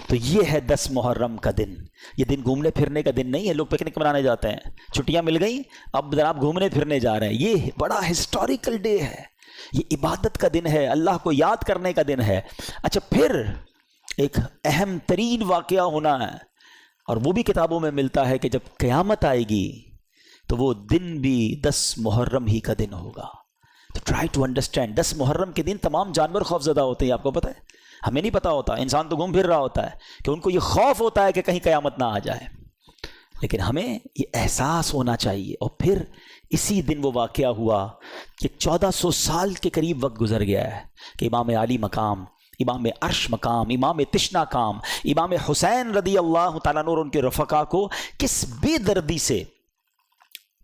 تو یہ ہے 10 محرم کا دن. یہ دن گھومنے پھرنے کا دن نہیں ہے. لوگ پکنک منانے جاتے ہیں, چھٹیاں مل گئیں, اب جناب گھومنے پھرنے جا رہے ہیں. یہ بڑا ہسٹوریکل ڈے ہے, یہ عبادت کا دن ہے, اللہ کو یاد کرنے کا دن ہے. اچھا, پھر ایک اہم ترین واقعہ ہونا ہے, اور وہ بھی کتابوں میں ملتا ہے کہ جب قیامت آئے گی تو وہ دن بھی 10 محرم ہی کا دن ہوگا. تو ٹرائی ٹو انڈرسٹینڈ. 10 محرم کے دن تمام جانور خوف زدہ ہوتے ہیں, آپ کو پتہ ہے, ہمیں نہیں پتا ہوتا. انسان تو گھوم پھر رہا ہوتا ہے کہ ان کو یہ خوف ہوتا ہے کہ کہیں قیامت نہ آ جائے, لیکن ہمیں یہ احساس ہونا چاہیے. اور پھر اسی دن وہ واقعہ ہوا کہ 1400 سال کے قریب وقت گزر گیا ہے کہ امام علی مقام, امام عرش مقام, امام تشنا کام, امام حسین رضی اللہ تعالیٰ عنہ اور ان کے رفقا کو کس بے دردی سے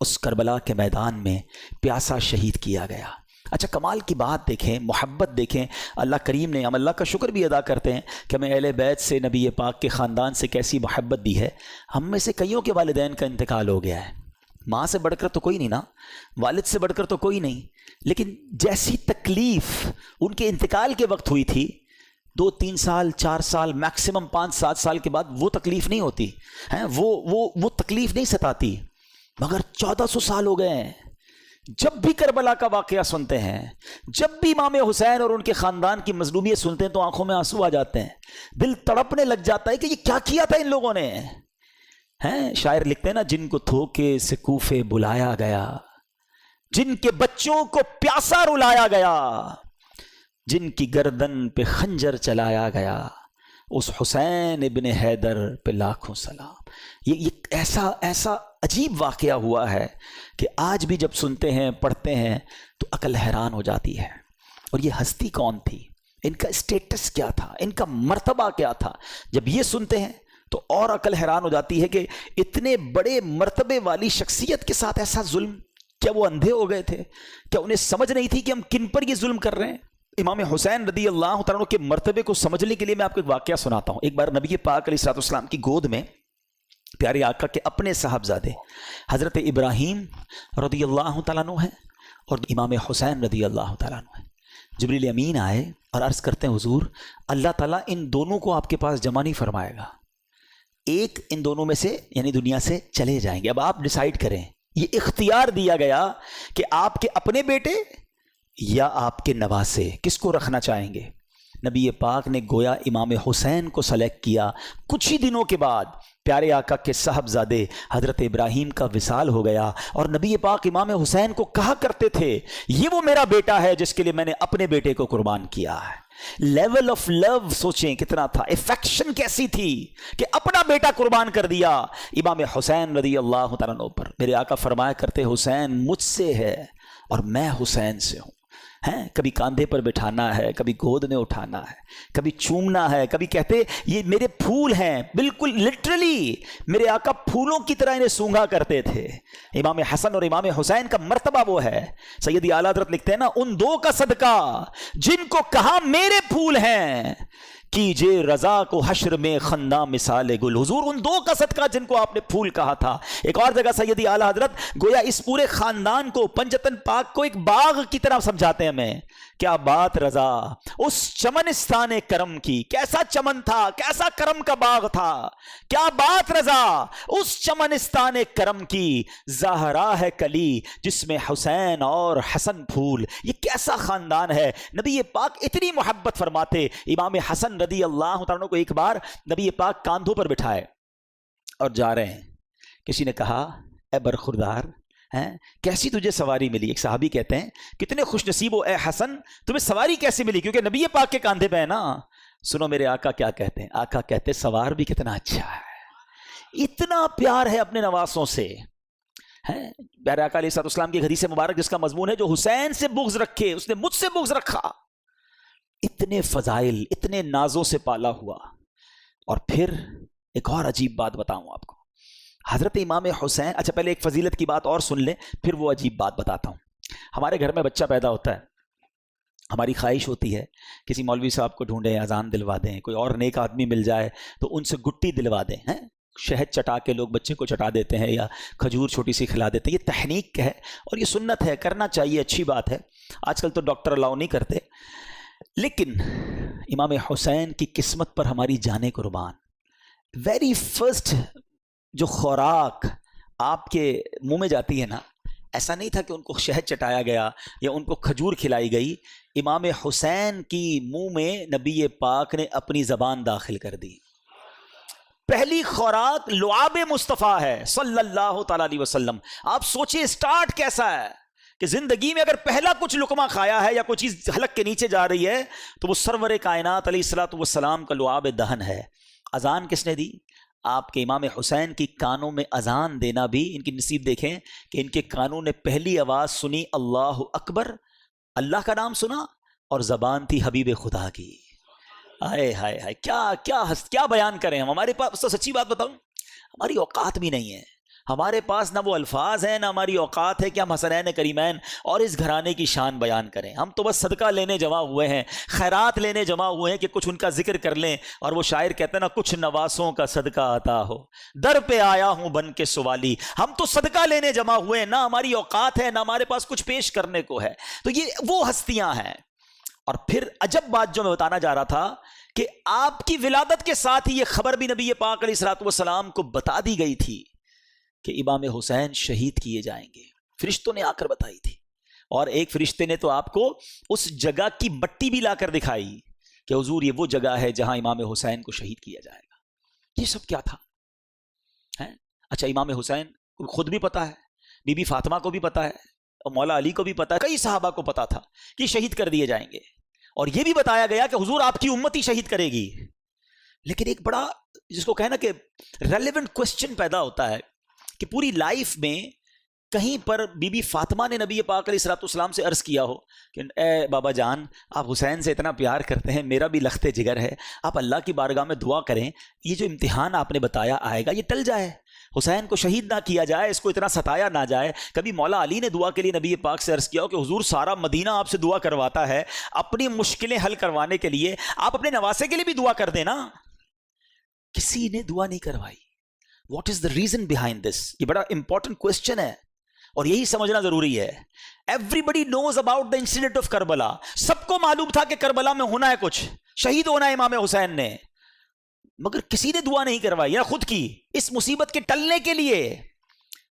اس کربلا کے میدان میں پیاسا شہید کیا گیا. اچھا, کمال کی بات دیکھیں, محبت دیکھیں. اللہ کریم نے, ہم اللہ کا شکر بھی ادا کرتے ہیں کہ ہمیں اہل بیت سے, نبی پاک کے خاندان سے کیسی محبت دی ہے. ہم میں سے کئیوں کے والدین کا انتقال ہو گیا ہے. ماں سے بڑھ کر تو کوئی نہیں نا, والد سے بڑھ کر تو کوئی نہیں, لیکن جیسی تکلیف ان کے انتقال کے وقت ہوئی تھی, 2-3 سال 4 سال میکسیمم 5-7 سال کے بعد وہ تکلیف نہیں ہوتی ہے, وہ تکلیف نہیں ستاتی. مگر 1400 سال ہو گئے ہیں. جب بھی کربلا کا واقعہ سنتے ہیں, جب بھی امام حسین اور ان کے خاندان کی مظلومیت سنتے ہیں تو آنکھوں میں آنسو آ جاتے ہیں, دل تڑپنے لگ جاتا ہے کہ یہ کیا کیا تھا ان لوگوں نے. ہیں شاعر لکھتے ہیں نا, جن کو دھوکے سے کوفے بلایا گیا, جن کے بچوں کو پیاسا رلایا گیا, جن کی گردن پہ خنجر چلایا گیا, اس حسین ابن حیدر پہ لاکھوں سلام. یہ ایسا عجیب واقعہ ہوا ہے کہ آج بھی جب سنتے ہیں, پڑھتے ہیں تو عقل حیران ہو جاتی ہے. اور یہ ہستی کون تھی, ان کا اسٹیٹس کیا تھا, ان کا مرتبہ کیا تھا. جب یہ سنتے ہیں تو اور عقل حیران ہو جاتی ہے کہ اتنے بڑے مرتبے والی شخصیت کے ساتھ ایسا ظلم. کیا وہ اندھے ہو گئے تھے؟ کیا انہیں سمجھ نہیں تھی کہ ہم کن پر یہ ظلم کر رہے ہیں؟ امام حسین رضی اللہ تعالیٰ عنہ کے مرتبے کو سمجھنے کے لیے میں آپ کو ایک واقعہ سناتا ہوں. ایک بار نبی پاک علیہ الصلوۃ والسلام کی گود میں پیارے آقا کے اپنے صاحبزادے حضرت ابراہیم رضی اللہ تعالیٰ عنہ ہیں اور امام حسین رضی اللہ تعالیٰ عنہ ہیں. جبریل امین آئے اور عرض کرتے ہیں, حضور اللہ تعالیٰ ان دونوں کو آپ کے پاس جمع نہیں فرمائے گا, ایک ان دونوں میں سے یعنی دنیا سے چلے جائیں گے. اب آپ ڈیسائیڈ کریں. یہ اختیار دیا گیا کہ آپ کے اپنے بیٹے یا آپ کے نواسے, کس کو رکھنا چاہیں گے؟ نبی پاک نے گویا امام حسین کو سلیکٹ کیا. کچھ ہی دنوں کے بعد پیارے آقا کے صاحبزادے حضرت ابراہیم کا وصال ہو گیا, اور نبی پاک امام حسین کو کہا کرتے تھے, یہ وہ میرا بیٹا ہے جس کے لیے میں نے اپنے بیٹے کو قربان کیا ہے. لیول آف لو سوچیں کتنا تھا, افیکشن کیسی تھی کہ اپنا بیٹا قربان کر دیا امام حسین رضی اللہ تعالیٰ عنہ پر. میرے آقا فرمایا کرتے, حسین مجھ سے ہے اور میں حسین سے ہوں. کبھی کاندھے پر بٹھانا ہے, کبھی گود میں اٹھانا ہے, کبھی چومنا ہے, کبھی کہتے یہ میرے پھول ہیں. بالکل لٹرلی میرے آقا پھولوں کی طرح انہیں سونگا کرتے تھے. امام حسن اور امام حسین کا مرتبہ وہ ہے. سیدی اعلیٰ حضرت لکھتے ہیں نا, ان دو کا صدقہ جن کو کہا میرے پھول ہیں, کیجے رضا کو حشر میں خنداں مثال گل. حضور ان دو کا صدقہ جن کو آپ نے پھول کہا تھا. ایک اور جگہ سیدی اعلیٰ حضرت گویا اس پورے خاندان کو, پنجتن پاک کو ایک باغ کی طرح سمجھاتے ہیں ہمیں. کیا بات رضا اس چمنستان کرم کی, کیسا چمن تھا, کیسا کرم کا باغ تھا. کیا بات رضا اس چمنستان کرم کی, زہرا ہے کلی جس میں حسین اور حسن پھول. یہ کیسا خاندان ہے. نبی پاک اتنی محبت فرماتے. امام حسن رضی اللہ تعالیٰ کو ایک بار نبی پاک کاندھوں پر بٹھائے اور جا رہے ہیں. کسی نے کہا, اے برخوردار کیسی تجھے سواری ملی؟ ایک صحابی کہتے ہیں, کتنے خوش نصیب ہو اے حسن, تمہیں سواری کیسی ملی؟ کیونکہ نبی پاک کے کاندھے پہ ہے نا. سنو میرے آقا کیا کہتے ہیں. آقا کہتے ہیں, سوار بھی کتنا اچھا ہے, اتنا پیار ہے اپنے نواسوں سے. پیارے آقا علیہ الصلوۃ والسلام کی حدیث مبارک جس کا مضمون ہے, جو حسین سے بغض رکھے اس نے مجھ سے بغض رکھا. اتنے فضائل, اتنے نازوں سے پالا ہوا. اور پھر ایک اور عجیب بات بتاؤں آپ کو. حضرت امام حسین, اچھا پہلے ایک فضیلت کی بات اور سن لیں, پھر وہ عجیب بات بتاتا ہوں. ہمارے گھر میں بچہ پیدا ہوتا ہے, ہماری خواہش ہوتی ہے کسی مولوی صاحب کو ڈھونڈیں, اذان دلوا دیں, کوئی اور نیک آدمی مل جائے تو ان سے گٹی دلوا دیں. شہد چٹا کے لوگ بچے کو چٹا دیتے ہیں یا کھجور چھوٹی سی کھلا دیتے ہیں. یہ تحنیک ہے اور یہ سنت ہے, کرنا چاہیے, اچھی بات ہے. آج کل تو ڈاکٹر الاؤ نہیں کرتے. لیکن امام حسین کی قسمت پر ہماری جانیں قربان. ویری فرسٹ جو خوراک آپ کے منہ میں جاتی ہے نا، ایسا نہیں تھا کہ ان کو شہد چٹایا گیا یا ان کو کھجور کھلائی گئی. امام حسین کی منہ میں نبی پاک نے اپنی زبان داخل کر دی. پہلی خوراک لعاب مصطفیٰ ہے صلی اللہ تعالیٰ علیہ وسلم. آپ سوچیں سٹارٹ کیسا ہے کہ زندگی میں اگر پہلا کچھ لقمہ کھایا ہے یا کوئی چیز حلق کے نیچے جا رہی ہے تو وہ سرور کائنات علیہ الصلوۃ والسلام کا لعاب دہن ہے. اذان کس نے دی؟ آپ کے امام حسین کی کانوں میں اذان دینا بھی ان کی نصیب. دیکھیں کہ ان کے کانوں نے پہلی آواز سنی اللہ اکبر، اللہ کا نام سنا، اور زبان تھی حبیب خدا کی. ہائے ہائے ہائے، کیا بیان کریں ہم. ہمارے پاس تو سچی بات بتاؤں، ہماری اوقات بھی نہیں ہے. ہمارے پاس نہ وہ الفاظ ہیں نہ ہماری اوقات ہے کہ ہم حسنین کریمین اور اس گھرانے کی شان بیان کریں. ہم تو بس صدقہ لینے جمع ہوئے ہیں، خیرات لینے جمع ہوئے ہیں کہ کچھ ان کا ذکر کر لیں. اور وہ شاعر کہتے ہیں نا، کچھ نواسوں کا صدقہ عطا ہو، در پہ آیا ہوں بن کے سوالی. ہم تو صدقہ لینے جمع ہوئے ہیں، نہ ہماری اوقات ہے نہ ہمارے پاس کچھ پیش کرنے کو ہے. تو یہ وہ ہستیاں ہیں. اور پھر عجب بات جو میں بتانا جا رہا تھا کہ آپ کی ولادت کے ساتھ ہی یہ خبر بھی نبی پاک علیہ الصلوۃ والسلام کو بتا دی گئی تھی کہ امام حسین شہید کیے جائیں گے. فرشتوں نے آ کر بتائی تھی، اور ایک فرشتے نے تو آپ کو اس جگہ کی مٹی بھی لا کر دکھائی کہ حضور یہ وہ جگہ ہے جہاں امام حسین کو شہید کیا جائے گا. یہ سب کیا تھا؟ اچھا، امام حسین کو خود بھی پتا ہے، بی بی فاطمہ کو بھی پتا ہے، اور مولا علی کو بھی پتا ہے، کئی صحابہ کو پتا تھا کہ شہید کر دیے جائیں گے. اور یہ بھی بتایا گیا کہ حضور آپ کی امت ہی شہید کرے گی. لیکن ایک بڑا جس کو کہنا کہ ریلیونٹ کوسچن پیدا ہوتا ہے کہ پوری لائف میں کہیں پر بی بی فاطمہ نے نبی پاک علیہ الصلوۃ والسلام سے عرض کیا ہو کہ اے بابا جان، آپ حسین سے اتنا پیار کرتے ہیں، میرا بھی لخت جگر ہے، آپ اللہ کی بارگاہ میں دعا کریں یہ جو امتحان آپ نے بتایا آئے گا یہ ٹل جائے، حسین کو شہید نہ کیا جائے، اس کو اتنا ستایا نہ جائے. کبھی مولا علی نے دعا کے لیے نبی پاک سے عرض کیا ہو کہ حضور سارا مدینہ آپ سے دعا کرواتا ہے، اپنی مشکلیں حل کروانے کے لیے آپ اپنے نواسے کے لیے بھی دعا کر دینا. کسی نے دعا نہیں کروائی. What is the reason behind this? یہ بڑا امپورٹنٹ کوسچن ہے اور یہی سمجھنا ضروری ہے. Everybody knows about the incident of Karbala. سب کو معلوم تھا کہ کربلا میں ہونا ہے، کچھ شہید ہونا ہے امام حسین نے، مگر کسی نے دعا نہیں کروائی یا خود کی اس مصیبت کے ٹلنے کے لیے.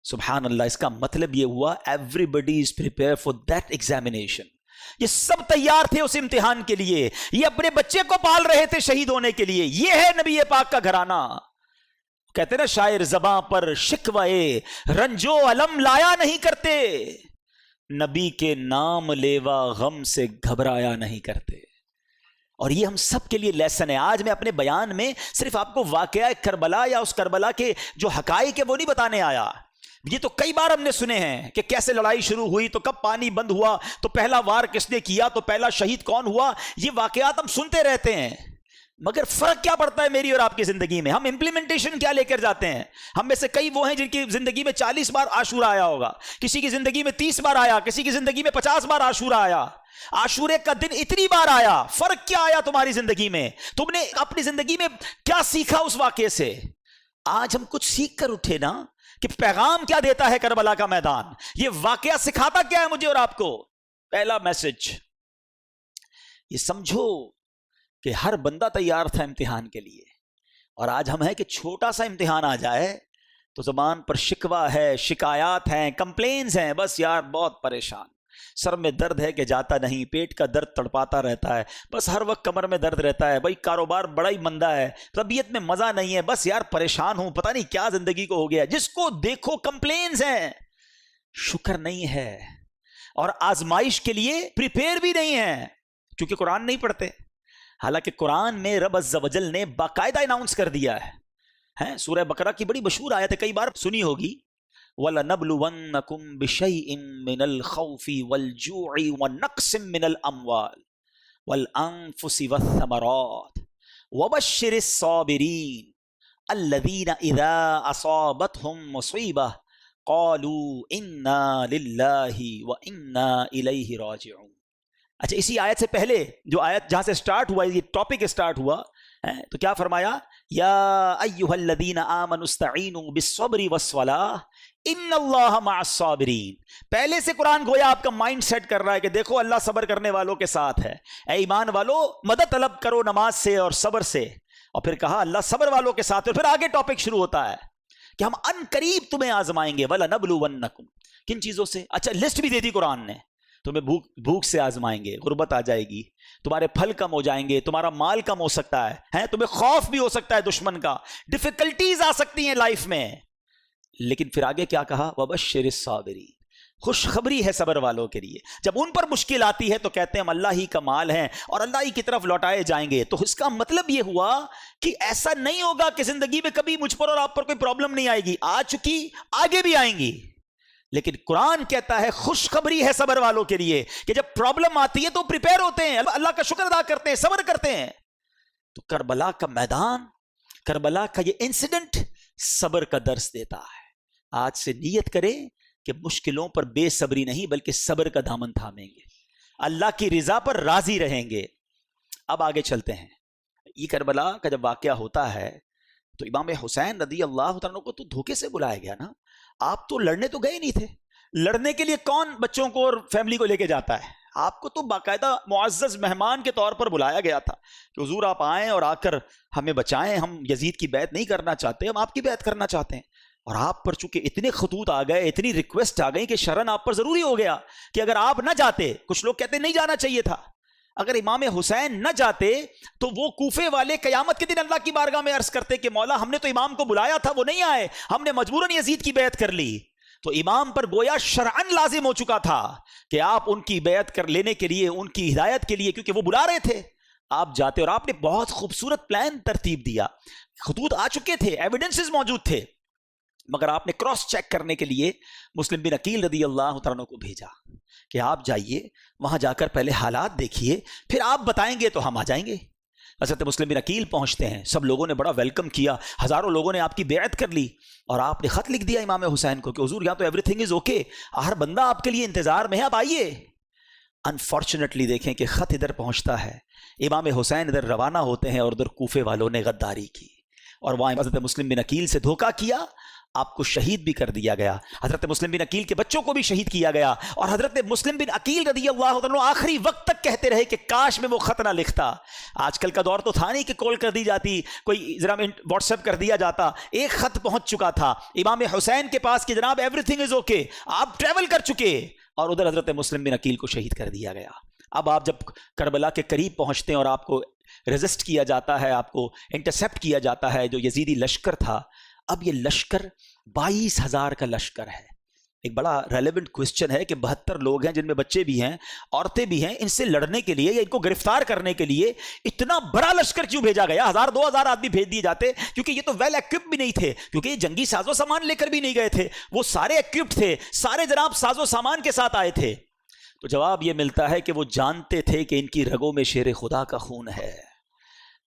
سبحان اللہ. اس کا مطلب یہ ہوا everybody is prepare for that examination. یہ سب تیار تھے اس امتحان کے لیے، یہ اپنے بچے کو پال رہے تھے شہید ہونے کے لیے. یہ ہے نبی پاک کا گھرانہ. کہتے نا شاعر، زباں پر شکوائے رنجو علم لایا نہیں کرتے، نبی کے نام لیوا غم سے گھبرایا نہیں کرتے. اور یہ ہم سب کے لیے لیسن ہے. آج میں اپنے بیان میں صرف آپ کو واقعہ کربلا یا اس کربلا کے جو حقائق ہے وہ نہیں بتانے آیا. یہ تو کئی بار ہم نے سنے ہیں کہ کیسے لڑائی شروع ہوئی تو کب پانی بند ہوا تو پہلا وار کس نے کیا تو پہلا شہید کون ہوا. یہ واقعات ہم سنتے رہتے ہیں، مگر فرق کیا پڑتا ہے میری اور آپ کی زندگی میں؟ ہم امپلیمنٹیشن کیا لے کر جاتے ہیں؟ ہم میں سے کئی وہ ہیں جن کی زندگی میں 40 بار عاشورہ آیا ہوگا، کسی کی زندگی میں 30 بار آیا، کسی کی زندگی میں 50 بار عاشورہ آیا. عاشورے کا دن اتنی بار آیا، فرق کیا آیا تمہاری زندگی میں؟ تم نے اپنی زندگی میں کیا سیکھا اس واقعے سے؟ آج ہم کچھ سیکھ کر اٹھے نا کہ پیغام کیا دیتا ہے کربلا کا میدان، یہ واقعہ سکھاتا کیا ہے مجھے اور آپ کو؟ پہلا میسج یہ سمجھو کہ ہر بندہ تیار تھا امتحان کے لیے، اور آج ہم ہیں کہ چھوٹا سا امتحان آ جائے تو زبان پر شکوہ ہے، شکایات ہیں، کمپلینز ہیں، بس یار بہت پریشان، سر میں درد ہے کہ جاتا نہیں، پیٹ کا درد تڑپاتا رہتا ہے، بس ہر وقت کمر میں درد رہتا ہے، بھائی کاروبار بڑا ہی مندہ ہے، طبیعت میں مزہ نہیں ہے، بس یار پریشان ہوں، پتہ نہیں کیا زندگی کو ہو گیا. جس کو دیکھو کمپلینز ہیں، شکر نہیں ہے، اور آزمائش کے لیے پریپیئر بھی نہیں ہے کیونکہ قرآن نہیں پڑھتے. حالانکہ قرآن میں رب عز و جل نے باقاعدہ اناؤنس کر دیا ہے. سورہ بقرہ کی بڑی مشہور آیت ہے، کئی بار سنی ہوگی، وَلَنَبْلُوَنَّكُمْ بِشَيْءٍ مِّنَ الْخَوْفِ وَالْجُوعِ وَنَقْصٍ مِّنَ الْأَمْوَالِ وَالْأَنفُسِ وَالثَّمَرَاتِ وَبَشِّرِ الصَّابِرِينَ الَّذِينَ إِذَا أَصَابَتْهُم مُّصِيبَةٌ قَالُوا إِنَّا لِلَّهِ وَإِنَّا إِلَيْهِ رَاجِعُونَ. اچھا، اسی آیت سے پہلے جو آیت جہاں سے سٹارٹ ہوا، یہ ٹاپک سٹارٹ ہوا تو کیا فرمایا؟ یا ایھا الذین آمنوا استعینوا بالصبر والصلاۃ ان اللہ مع الصابرین. پہلے سے قرآن گویا آپ کا مائنڈ سیٹ کر رہا ہے کہ دیکھو اللہ صبر کرنے والوں کے ساتھ ہے. اے ایمان والو مدد طلب کرو نماز سے اور صبر سے. اور پھر کہا اللہ صبر والوں کے ساتھ. اور پھر آگے ٹاپک شروع ہوتا ہے کہ ہم ان قریب تمہیں آزمائیں گے. وَلَنَبْلُوَنَّكُمْ. کن چیزوں سے؟ اچھا لسٹ بھی دے دی قرآن نے. تمہیں بھوک سے آزمائیں گے, غربت آ جائے گی, تمہارے پھل کم ہو جائیں گے, تمہارا مال کم ہو سکتا ہے, تمہیں خوف بھی ہو سکتا ہے دشمن کا, ڈیفیکلٹیز آ سکتی ہیں لائف میں. لیکن پھر آگے کیا کہا؟ وَبَشِّرِ الصَّابِرِينَ. خوشخبری ہے صبر والوں کے لیے. جب ان پر مشکل آتی ہے تو کہتے ہیں ہم اللہ ہی کا مال ہیں اور اللہ ہی کی طرف لوٹائے جائیں گے. تو اس کا مطلب یہ ہوا کہ ایسا نہیں ہوگا کہ زندگی میں کبھی مجھ پر اور آپ پر کوئی پرابلم نہیں آئے گی. آ چکی, آگے بھی آئیں گی. لیکن قرآن کہتا ہے خوشخبری ہے صبر والوں کے لیے کہ جب پرابلم آتی ہے تو پریپیئر ہوتے ہیں, اللہ کا شکر ادا کرتے ہیں, صبر کرتے ہیں. تو کربلا کا میدان, کربلا کا یہ انسیڈنٹ صبر کا درس دیتا ہے. آج سے نیت کریں کہ مشکلوں پر بے صبری نہیں بلکہ صبر کا دامن تھامیں گے, اللہ کی رضا پر راضی رہیں گے. اب آگے چلتے ہیں. یہ کربلا کا جب واقعہ ہوتا ہے تو امام حسین رضی اللہ عنہ کو تو دھوکے سے بلایا گیا نا. آپ تو لڑنے تو گئے نہیں تھے. لڑنے کے لیے کون بچوں کو اور فیملی کو لے کے جاتا ہے؟ آپ کو تو باقاعدہ معزز مہمان کے طور پر بلایا گیا تھا کہ حضور آپ آئیں اور آ کر ہمیں بچائیں, ہم یزید کی بیعت نہیں کرنا چاہتے, ہم آپ کی بیعت کرنا چاہتے ہیں. اور آپ پر چونکہ اتنے خطوط آ گئے, اتنی ریکویسٹ آ گئی کہ شرن آپ پر ضروری ہو گیا کہ اگر آپ نہ جاتے, کچھ لوگ کہتے نہیں جانا چاہیے تھا, اگر امام حسین نہ جاتے تو وہ کوفے والے قیامت کے دن اللہ کی بارگاہ میں عرض کرتے کہ مولا ہم نے تو امام کو بلایا تھا وہ نہیں آئے, ہم نے مجبوراً یزید کی بیعت کر لی. تو امام پر گویا شرعن لازم ہو چکا تھا کہ آپ ان کی بیعت کر لینے کے لیے, ان کی ہدایت کے لیے, کیونکہ وہ بلا رہے تھے, آپ جاتے. اور آپ نے بہت خوبصورت پلان ترتیب دیا. خطوط آ چکے تھے, ایویڈنسز موجود تھے, مگر آپ نے کراس چیک کرنے کے لیے مسلم بن عقیل رضی اللہ عنہ کو بھیجا کہ آپ جائیے وہاں جا کر پہلے حالات دیکھیے, پھر آپ بتائیں گے تو ہم آ جائیں گے. حضرت مسلم بن عقیل پہنچتے ہیں, سب لوگوں نے بڑا ویلکم کیا, ہزاروں لوگوں نے آپ کی بیعت کر لی. اور آپ نے خط لکھ دیا امام حسین کو کہ حضور یہاں تو ایوری تھنگ از اوکے, ہر بندہ آپ کے لیے انتظار میں ہے, آپ آئیے. انفارچونیٹلی دیکھیں کہ خط ادھر پہنچتا ہے, امام حسین ادھر روانہ ہوتے ہیں اور ادھر کوفے والوں نے غداری کی اور وہاں حضرت مسلم بن عقیل سے دھوکہ کیا, آپ کو شہید بھی کر دیا گیا. حضرت مسلم بن عقیل کے بچوں کو بھی شہید کیا گیا. اور حضرت مسلم بن عقیل رضی اللہ عنہ آخری وقت تک کہتے رہے کہ کاش میں وہ خط نہ لکھتا. آج کل کا دور تو تھا نہیں کہ کال کر دی جاتی, کوئی ذرا واٹس ایپ کر دیا جاتا. ایک خط پہنچ چکا تھا امام حسین کے پاس کہ جناب ایوری تھنگ از اوکے, آپ ٹریول کر چکے, اور ادھر حضرت مسلم بن عقیل کو شہید کر دیا گیا. اب آپ جب کربلا کے قریب پہنچتے ہیں اور آپ کو ریزسٹ کیا جاتا ہے, آپ کو انٹرسیپٹ کیا جاتا ہے جو یزیدی لشکر تھا. اب یہ لشکر 22,000 کا لشکر ہے. ایک بڑا ریلیونٹ کوسچن ہے کہ 72 لوگ ہیں جن میں بچے بھی ہیں, عورتیں بھی ہیں, ان سے لڑنے کے لیے یا ان کو گرفتار کرنے کے لیے اتنا بڑا لشکر کیوں بھیجا گیا؟ 1,000-2,000 آدمی بھیج دیے جاتے, کیونکہ یہ تو ویل ایکوپڈ بھی نہیں تھے, کیونکہ یہ جنگی ساز و سامان لے کر بھی نہیں گئے تھے, وہ سارے ایکوپڈ تھے, سارے جناب ساز و سامان کے ساتھ آئے تھے. تو جواب یہ ملتا ہے کہ وہ جانتے تھے کہ ان کی رگوں میں شیر خدا کا خون ہے,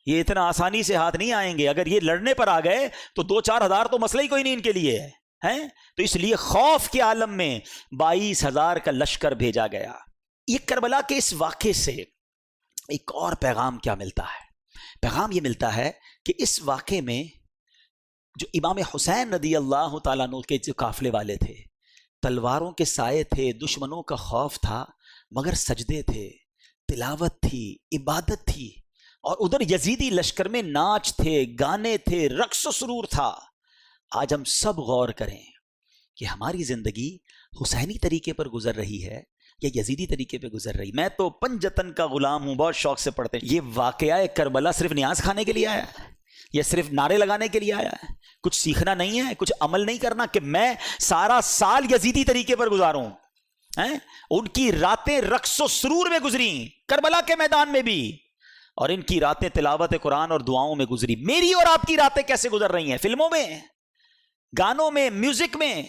یہ اتنا آسانی سے ہاتھ نہیں آئیں گے. اگر یہ لڑنے پر آ گئے تو 2-4 ہزار تو مسئلہ ہی کوئی نہیں ان کے لیے ہے. تو اس لیے خوف کے عالم میں 22,000 کا لشکر بھیجا گیا. یہ کربلا کے اس واقعے سے ایک اور پیغام کیا ملتا ہے؟ پیغام یہ ملتا ہے کہ اس واقعے میں جو امام حسین رضی اللہ تعالیٰ عنہ کے جو قافلے والے تھے, تلواروں کے سائے تھے, دشمنوں کا خوف تھا, مگر سجدے تھے, تلاوت تھی, عبادت تھی. اور ادھر یزیدی لشکر میں ناچ تھے, گانے تھے, رقص و سرور تھا. آج ہم سب غور کریں کہ ہماری زندگی حسینی طریقے پر گزر رہی ہے یا یزیدی طریقے پہ گزر رہی. میں تو پنجتن کا غلام ہوں, بہت شوق سے پڑھتے ہیں. یہ واقعہ کربلا صرف نیاز کھانے کے لیے آیا ہے, یہ صرف نعرے لگانے کے لیے آیا ہے؟ کچھ سیکھنا نہیں ہے, کچھ عمل نہیں کرنا کہ میں سارا سال یزیدی طریقے پر گزاروں. ان کی راتیں رقص و سرور میں گزری, کربلا کے میدان میں بھی, اور ان کی راتیں تلاوت قرآن اور دعاؤں میں گزری. میری اور آپ کی راتیں کیسے گزر رہی ہیں؟ فلموں میں, گانوں میں, میوزک میں.